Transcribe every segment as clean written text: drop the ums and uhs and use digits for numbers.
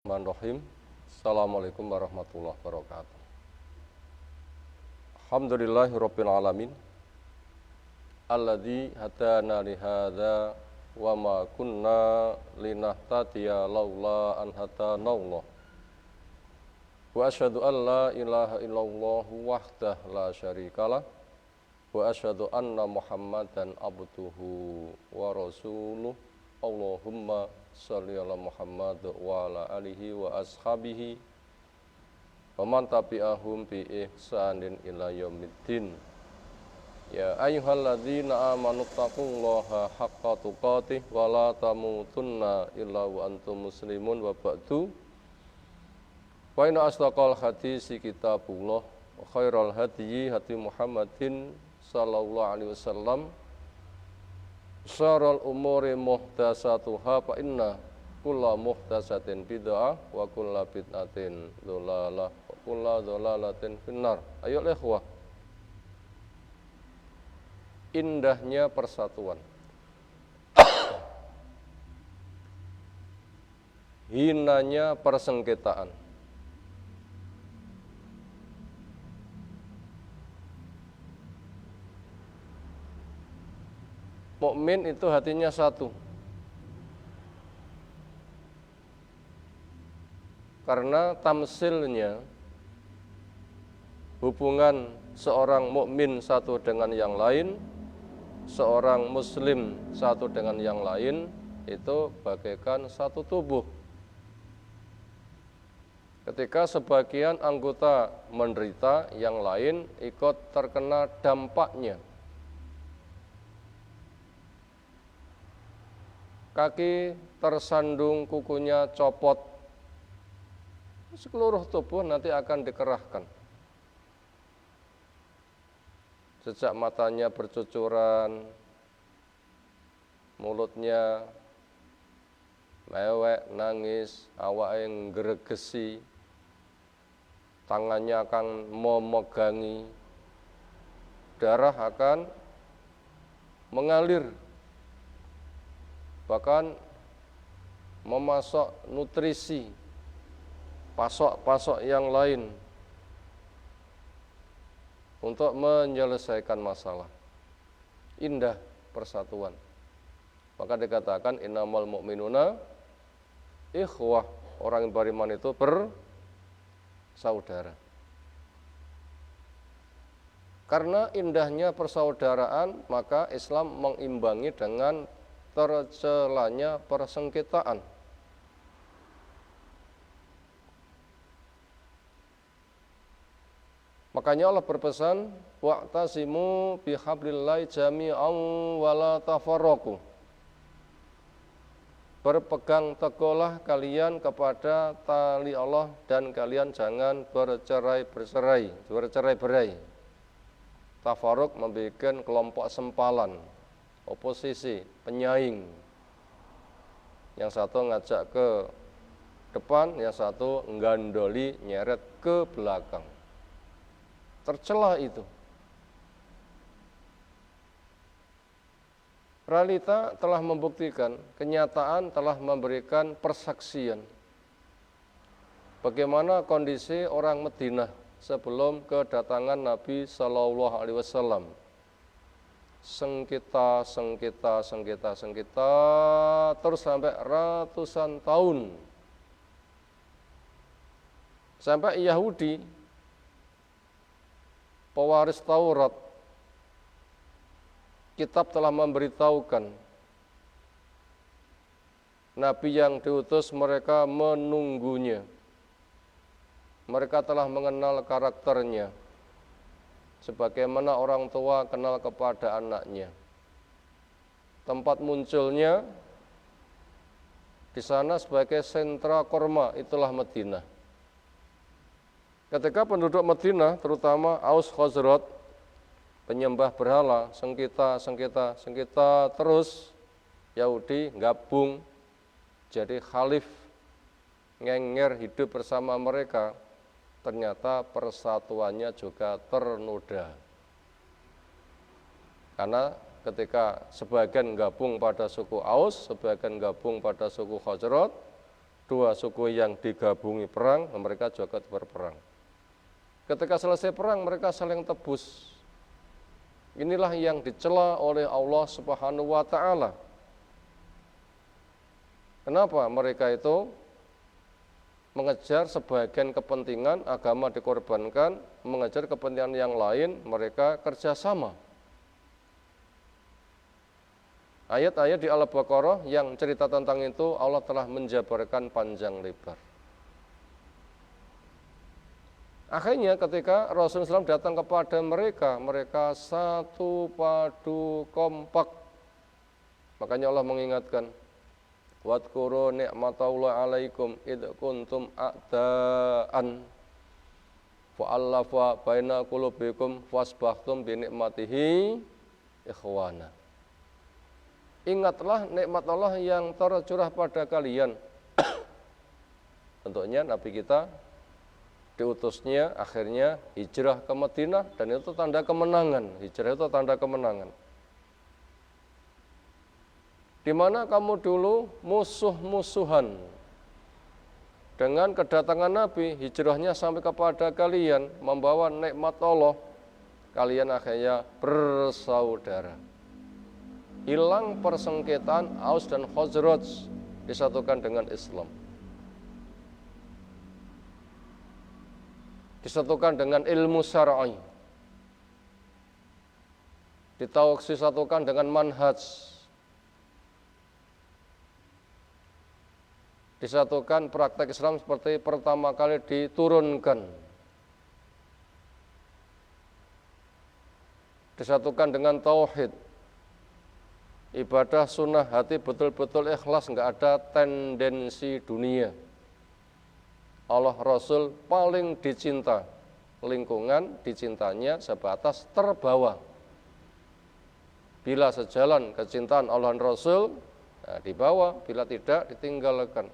Bismillahirrahmanirrahim. Assalamualaikum warahmatullahi wabarakatuh. Alhamdulillahirabbil alamin. Alladzi hadana li hadza wa ma kunna linahtadiya laula an hadanallah. Wa asyhadu an la ilaha illallah wahdahu la syarikalah wa asyhadu anna Muhammadan abduhu wa rasuluh. Allahumma sholli ala Muhammad wa ala alihi wa ashabihi wa man tabi'ahum bi ihsanin ila yaumiddin. Ya ayyuhalladzina amanu taqullaha haqqa tuqatih wa la tamutunna illa wa antum muslimun wa ba'du. Wa inna asdaqal hadisi kitabullah wa khairal hadyi hadi Muhammadin sallallahu alaihi wasallam. Syarrul umuri muhdatsatuha fa inna kulla muhdatsatin bid'ah wa kulla bid'atin dhalalah wa kulla dhalalatin finnar. Ayo ikhwah. Indahnya persatuan. Hinanya persengketaan. Mukmin itu hatinya satu. Karena tamsilnya hubungan seorang mukmin satu dengan yang lain, seorang muslim satu dengan yang lain itu bagaikan satu tubuh. Ketika sebagian anggota menderita, yang lain ikut terkena dampaknya. Kaki tersandung, kukunya copot, seluruh tubuh nanti akan dikerahkan. Sejak matanya bercucuran, mulutnya mewek, nangis, awake ngregesi, tangannya akan memegangi, darah akan mengalir, bahkan memasok nutrisi, pasok-pasok yang lain untuk menyelesaikan masalah. Indah persatuan. Maka dikatakan innamal mu'minuna ikhwah, orang yang beriman itu bersaudara. Karena indahnya persaudaraan, maka Islam mengimbangi dengan tercelanya persengketaan. Makanya Allah berpesan, wa'tasimu bihablillahi jami'an wa la tafarraqu. Berpegang teguhlah kalian kepada tali Allah dan kalian jangan bercerai-berai. Tafarruq membuat kelompok sempalan, oposisi, penyaing. Yang satu ngajak ke depan, yang satu nggandoli, nyeret ke belakang. Tercela itu. Realita telah membuktikan, kenyataan telah memberikan persaksian. Bagaimana kondisi orang Madinah sebelum kedatangan Nabi Sallallahu Alaihi Wasallam. Sengketa terus sampai ratusan tahun. Sampai Yahudi, pewaris Taurat, kitab telah memberitahukan Nabi yang diutus mereka menunggunya. Mereka telah mengenal karakternya, sebagaimana orang tua kenal kepada anaknya. Tempat munculnya di sana sebagai sentra korma, itulah Madinah. Ketika penduduk Madinah, terutama Aus Khazraj, penyembah berhala, sengketa, terus Yahudi gabung jadi khalif, ngenger hidup bersama mereka. Ternyata persatuannya juga ternoda. Karena ketika sebagian gabung pada suku Aus, sebagian gabung pada suku Khazraj, dua suku yang digabungi perang, mereka juga berperang. Ketika selesai perang, mereka saling tebus. Inilah yang dicela oleh Allah Subhanahu wa Ta'ala. Kenapa mereka itu mengejar sebagian kepentingan, agama dikorbankan, mengejar kepentingan yang lain, mereka kerjasama. Ayat-ayat di Al-Baqarah yang cerita tentang itu Allah telah menjabarkan panjang lebar. Akhirnya ketika Rasulullah SAW datang kepada mereka, mereka satu padu kompak. Makanya Allah mengingatkan, wadhkuru ni'matallahi 'alaikum id kuntum a'daan fa'alafa baina qulubikum fasbahtum bi ni'matihi ikhwana. Ingatlah nikmat Allah yang tercurah pada kalian. Tentunya Nabi kita diutusnya akhirnya hijrah ke Madinah, dan itu tanda kemenangan. Hijrah itu tanda kemenangan. Di mana kamu dulu musuh-musuhan, dengan kedatangan Nabi, hijrahnya sampai kepada kalian, membawa nikmat Allah, kalian akhirnya bersaudara. Hilang persengketaan Aus dan Khazraj, disatukan dengan Islam. Disatukan dengan ilmu syar'i. Disatukan dengan manhaj. Disatukan praktek Islam seperti pertama kali diturunkan. Disatukan dengan tauhid. Ibadah sunnah hati betul-betul ikhlas, enggak ada tendensi dunia. Allah Rasul paling dicinta, lingkungan dicintanya sebatas terbawa. Bila sejalan kecintaan Allah dan Rasul, nah, dibawa, bila tidak ditinggalkan.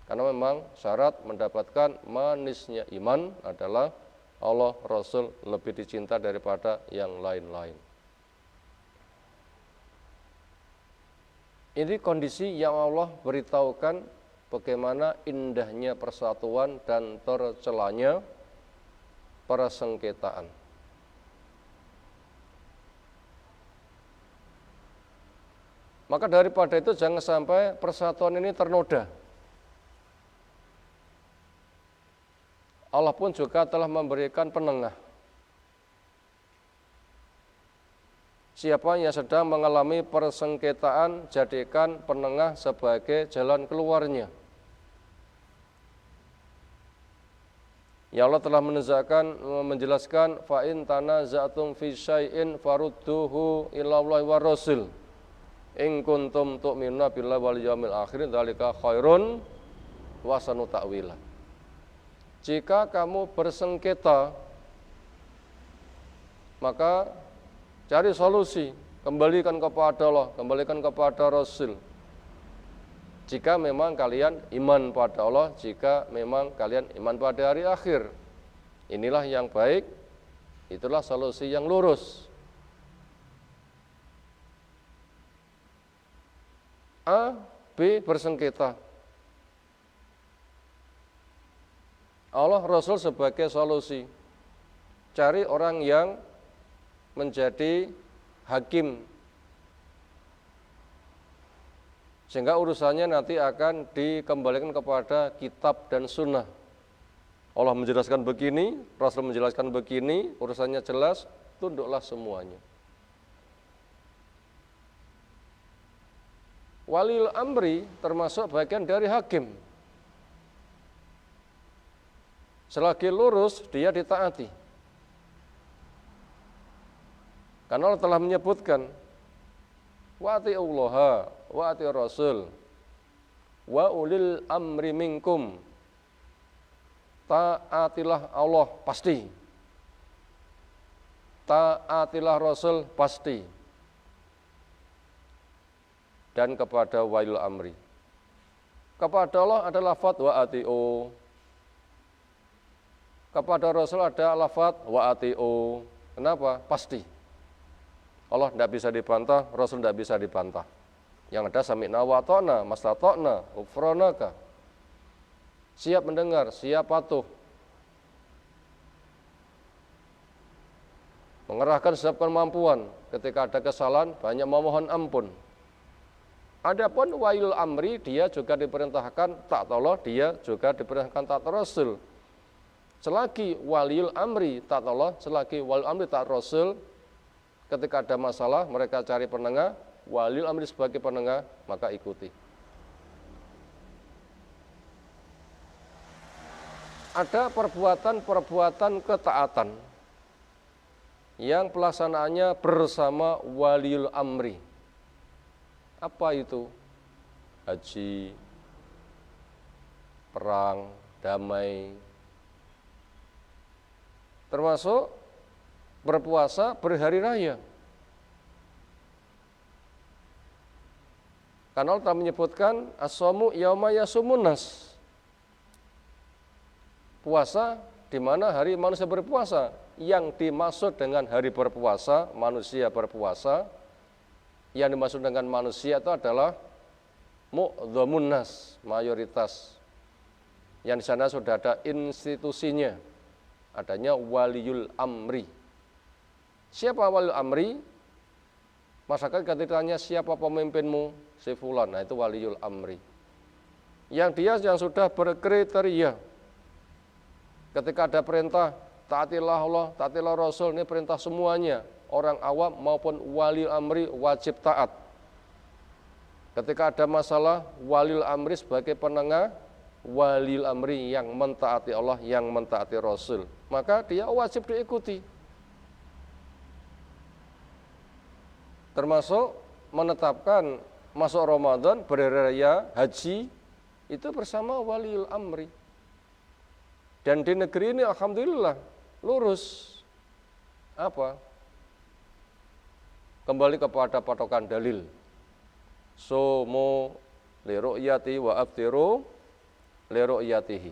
Karena memang syarat mendapatkan manisnya iman adalah Allah Rasul lebih dicinta daripada yang lain-lain. Ini kondisi yang Allah beritahukan bagaimana indahnya persatuan dan tercelanya persengketaan. Maka daripada itu jangan sampai persatuan ini ternoda. Allah pun juga telah memberikan penengah. Siapa yang sedang mengalami persengketaan, jadikan penengah sebagai jalan keluarnya. Ya Allah telah menjelaskan fa in tanaza'tum fi syai'in farudduhu ilallahi war rasul in kuntum tu'minuna billahi wal yawmil akhir dzalika khairun wa sanu ta'wila. Jika kamu bersengketa, maka cari solusi, kembalikan kepada Allah, kembalikan kepada Rasul. Jika memang kalian iman pada Allah, jika memang kalian iman pada hari akhir, inilah yang baik, itulah solusi yang lurus. A, B bersengketa. Allah Rasul sebagai solusi. Cari orang yang menjadi hakim, sehingga urusannya nanti akan dikembalikan kepada kitab dan sunnah. Allah menjelaskan begini, Rasul menjelaskan begini, urusannya jelas, tunduklah semuanya. Walil amri termasuk bagian dari hakim. Selagi lurus, dia ditaati. Karena Allah telah menyebutkan wa atiullaha wa atiur rasul wa ulil amri minkum. Taatilah Allah pasti. Taatilah Rasul pasti. Dan kepada walil amri. Kepada Allah ada lafaz wa atiu. Kepada Rasul ada lafaz wa atiu. Kenapa? Pasti. Allah tidak bisa dibantah, Rasul tidak bisa dibantah. Yang ada sami'na wa ta'na, mastata'na, ufranaka. siap mendengar, siap patuh, mengerahkan setiap kemampuan, ketika ada kesalahan banyak memohon ampun. Adapun waliyul amri, dia juga diperintahkan taat Allah, dia juga diperintahkan taat Rasul. Selagi waliyul amri taat Allah, selagi waliyul amri taat Rasul, ketika ada masalah mereka cari penengah, waliyul amri sebagai penengah, maka ikuti. Ada perbuatan-perbuatan ketaatan yang pelaksanaannya bersama waliyul amri. Apa itu? Haji, perang, damai, termasuk berpuasa berhari raya. Karena Allah menyebutkan as-shaumu yauma yasumun nas. Puasa di mana hari manusia berpuasa. Yang dimaksud dengan hari berpuasa, manusia berpuasa, yang dimaksud dengan manusia itu adalah mu'dhamun nas, mayoritas. Yang di sana sudah ada institusinya, adanya waliyul amri. Siapa waliyul amri? Masyarakat ketika ditanya siapa pemimpinmu? Si fulan, nah itu waliyul amri. Yang dia yang sudah berkriteria. Ketika ada perintah, taatilah Allah, taatilah Rasul, ini perintah semuanya. Orang awam maupun waliyul amri wajib taat. Ketika ada masalah, waliyul amri sebagai penengah, waliyul amri yang mentaati Allah, yang mentaati Rasul, maka dia wajib diikuti. Termasuk menetapkan masuk Ramadan, berraya haji, itu bersama waliyul amri. Dan di negeri ini alhamdulillah lurus. Apa? Kembali kepada patokan dalil. Sumu li ru'yati wa aftiru li ru'yatihi.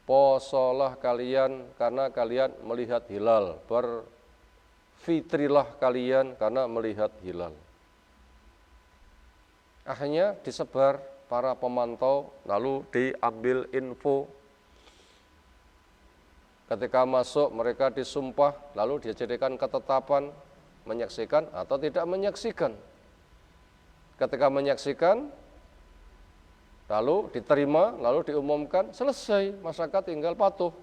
Posolah kalian karena kalian melihat hilal, berfitrilah kalian karena melihat hilal. Akhirnya disebar para pemantau, lalu diambil info. Ketika masuk mereka disumpah, lalu dijadikan ketetapan menyaksikan atau tidak menyaksikan. Ketika menyaksikan, lalu diterima, lalu diumumkan, selesai, masyarakat tinggal patuh.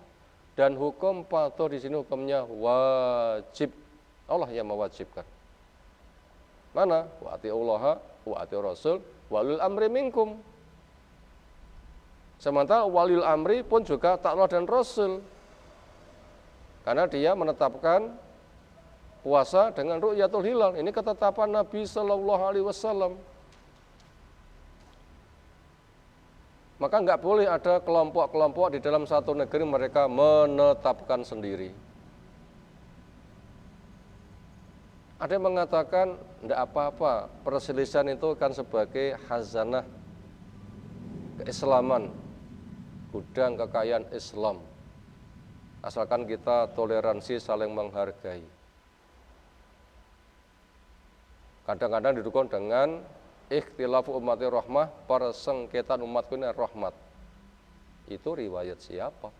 Dan hukum patuh di sini hukumnya wajib, Allah yang mewajibkan. Mana? Wa atiullaha wa atiur rasul walul amri minkum. Sementara walil amri pun juga taat Allah dan Rasul. Karena dia menetapkan puasa dengan ru'yatul hilal. Ini ketetapan Nabi Sallallahu Alaihi Wasallam. Maka enggak boleh ada kelompok-kelompok di dalam satu negeri mereka menetapkan sendiri. Ada yang mengatakan enggak apa-apa, perselisihan itu kan sebagai khazanah keislaman, gudang kekayaan Islam. Asalkan kita toleransi, saling menghargai. Kadang-kadang didukung dengan ikhtilafu ummati rahmah, persengketaan umatku ini rahmat. Itu riwayat siapa?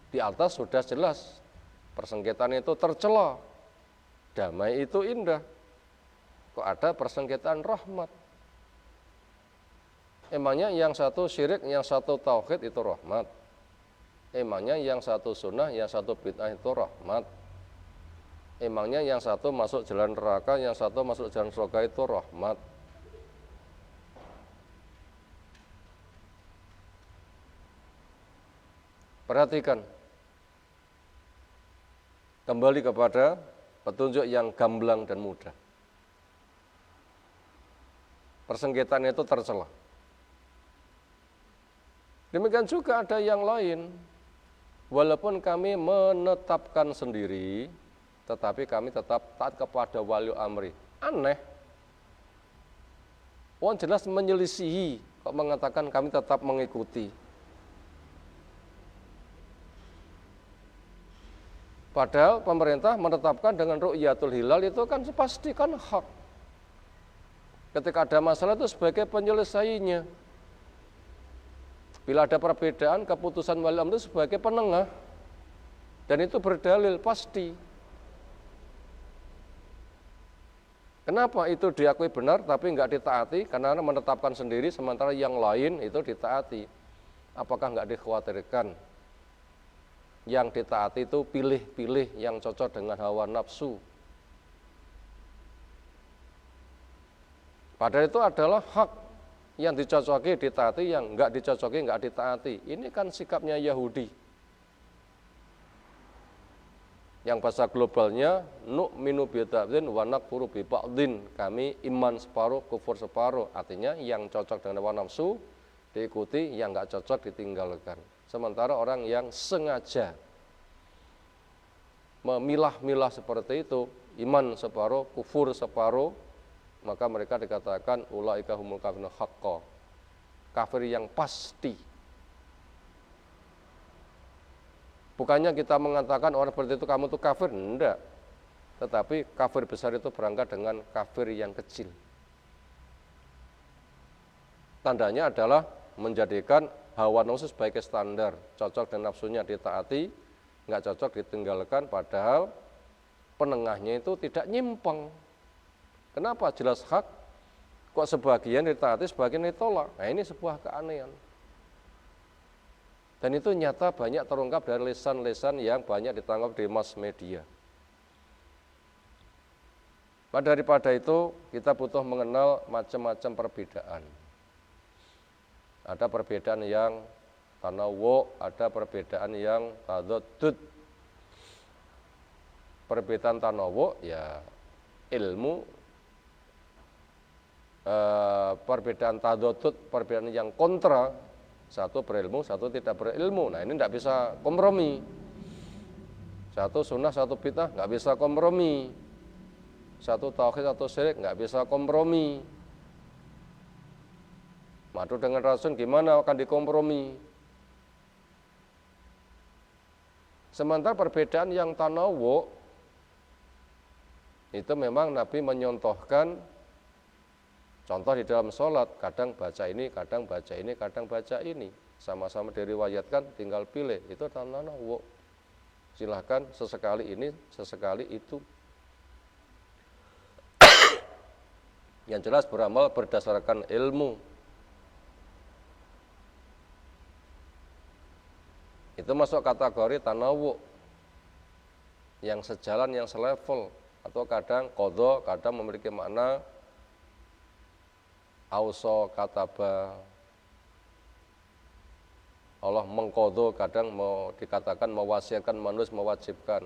Di atas sudah jelas, persengketaan itu tercela, damai itu indah. Kok ada persengketaan rahmat? Emangnya yang satu syirik, yang satu tauhid itu rahmat? Emangnya yang satu sunnah, yang satu bid'ah itu rahmat? Emangnya yang satu masuk jalan neraka, yang satu masuk jalan surga itu rahmat? Perhatikan. Kembali kepada petunjuk yang gamblang dan mudah. Persengketaan itu tercela. Demikian juga ada yang lain. Walaupun kami menetapkan sendiri, tetapi kami tetap taat kepada waliyul amri. Aneh. Jelas menyelisihi, kok mengatakan kami tetap mengikuti. Padahal pemerintah menetapkan dengan ru'yatul hilal itu kan pasti kan hak. Ketika ada masalah itu sebagai penyelesainya. Bila ada perbedaan, keputusan wali amr itu sebagai penengah. Dan itu berdalil pasti. Kenapa itu diakui benar tapi enggak ditaati? Karena menetapkan sendiri sementara yang lain itu ditaati. Apakah enggak dikhawatirkan? Yang ditaati itu pilih-pilih yang cocok dengan hawa nafsu. Padahal itu adalah hak yang dicocoki ditaati, yang enggak dicocoki enggak ditaati. Ini kan sikapnya Yahudi. Yang bahasa globalnya nu'minu bid'adin wa nakfuru bi ba'din. Kami iman separuh, kufur separuh. Artinya yang cocok dengan hawa nafsu diikuti, yang enggak cocok ditinggalkan. Sementara orang yang sengaja memilah-milah seperti itu, iman separuh, kufur separuh, maka mereka dikatakan ulaika humul kafirun haqqo. Kafir yang pasti. Bukannya kita mengatakan orang seperti itu kamu itu kafir, enggak. Tetapi kafir besar itu berangkat dengan kafir yang kecil. Tandanya adalah menjadikan hawa nafsu sebagai standar, cocok dengan nafsunya ditaati, enggak cocok ditinggalkan, padahal penengahnya itu tidak nyimpang. Kenapa? Jelas hak, kok sebagian ditaati, sebagian ditolak. Nah ini sebuah keanehan. Dan itu nyata banyak terungkap dari lesan-lesan yang banyak ditangkap di mass media. Pada daripada itu kita butuh mengenal macam-macam perbedaan. Ada perbedaan yang tanawu, ada perbedaan yang tadaddud. Perbedaan tanawu ya ilmu, perbedaan tadaddud, perbedaan yang kontra. Satu berilmu, satu tidak berilmu. Nah ini tidak bisa kompromi. Satu sunnah, satu bid'ah, nggak bisa kompromi. Satu tauhid, satu syirik, nggak bisa kompromi. Madu dengan Rasul gimana akan dikompromi? Sementara perbedaan yang tanawu itu memang Nabi menyontohkan. Contoh di dalam sholat, kadang baca ini, kadang baca ini, kadang baca ini. Sama-sama diriwayatkan, tinggal pilih. Itu tanawu. Silahkan sesekali ini, sesekali itu. Yang jelas beramal berdasarkan ilmu. Itu masuk kategori tanawu. Yang sejalan, yang selevel. Atau kadang qadha, kadang memiliki makna auso kataba. Allah mengqadha, kadang mau dikatakan mewasiatkan, manusia mewajibkan.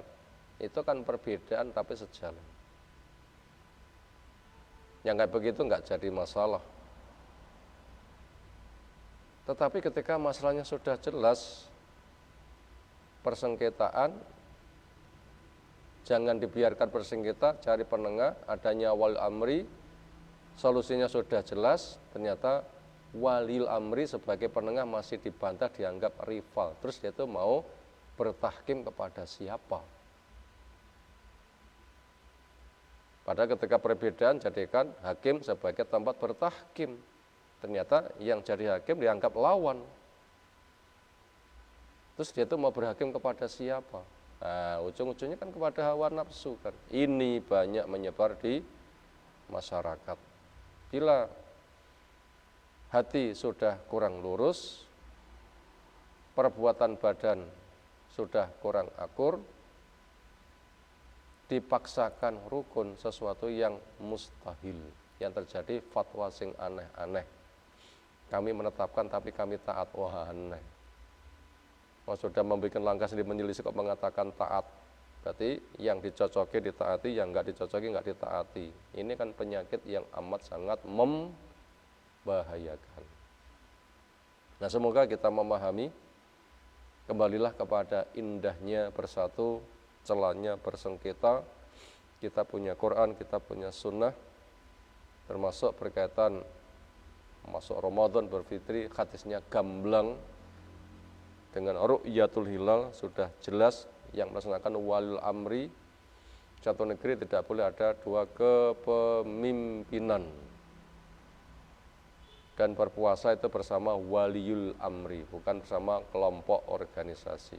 Itu kan perbedaan tapi sejalan. Yang kayak begitu enggak jadi masalah. Tetapi ketika masalahnya sudah jelas, persengketaan, jangan dibiarkan bersengketa, cari penengah, adanya wali amri, solusinya sudah jelas, ternyata walil amri sebagai penengah masih dibantah, dianggap rival. Terus dia itu mau bertahkim kepada siapa? Padahal ketika perbedaan jadikan hakim sebagai tempat bertahkim. Ternyata yang jadi hakim dianggap lawan. Terus dia itu mau berhakim kepada siapa? Nah, ujung-ujungnya kan kepada hawa nafsu kan. Ini banyak menyebar di masyarakat. Bila hati sudah kurang lurus, perbuatan badan sudah kurang akur, dipaksakan rukun sesuatu yang mustahil, yang terjadi fatwa sing aneh-aneh. Kami menetapkan tapi kami taat, wah aneh. Oh, sudah membuat langkah sendiri menyelisih kok mengatakan taat. Berarti yang dicocoki ditaati, yang enggak dicocoki enggak ditaati. Ini kan penyakit yang amat sangat membahayakan. Nah, semoga kita memahami, kembalilah kepada indahnya bersatu, celahnya bersengketa. Kita punya Quran, kita punya sunnah, termasuk berkaitan masuk Ramadan berfitri, hadisnya gamblang dengan ru'yatul hilal sudah jelas. Yang melaksanakan walil amri, satu negeri tidak boleh ada dua kepemimpinan. Dan berpuasa itu bersama waliul amri, bukan bersama kelompok organisasi.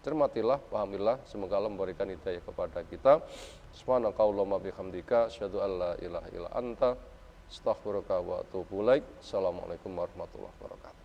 Cermatilah, pahamilah, semoga Allah memberikan hidayah kepada kita. Subhanakallahumma bihamdika, asyhadu an la ilaha illa anta, astaghfiruka wa atubu ilaik. Assalamualaikum warahmatullahi wabarakatuh.